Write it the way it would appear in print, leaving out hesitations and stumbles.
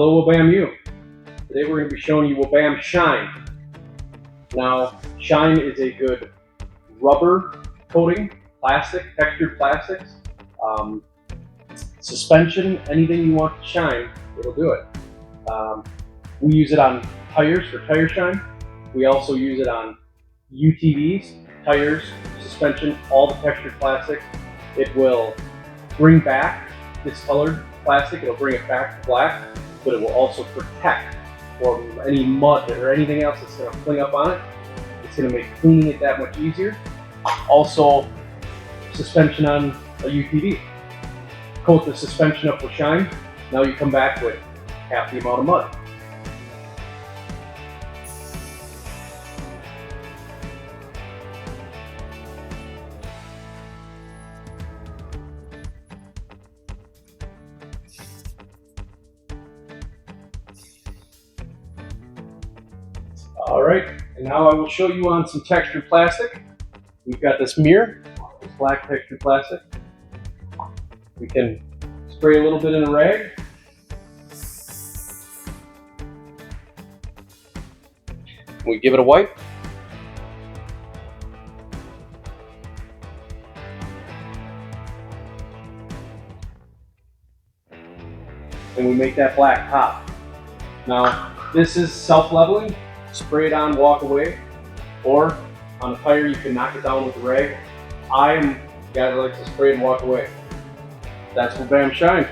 Hello WABAM U. Today we're going to be showing you WABAM Shine. Now, Shine is a good rubber coating, plastic, textured plastics, suspension, anything you want to shine, it'll do it. We use it on tires for tire shine. We also use it on UTVs, tires, suspension, all the textured plastic. It will bring back discolored plastic, it'll bring it back to black, but it will also protect from any mud or anything else that's going to cling up on it. It's going to make cleaning it that much easier. Also, suspension on a UTV. Coat the suspension up with Shine. Now you come back with half the amount of mud. All right, and now I will show you on some textured plastic. We've got this mirror, this black textured plastic. We can spray a little bit in a rag. We give it a wipe. And we make that black top. Now, this is self-leveling. Spray it on, walk away, or on a tire you can knock it down with a rag. I am the guy that likes to spray and walk away. That's WABAM Shine.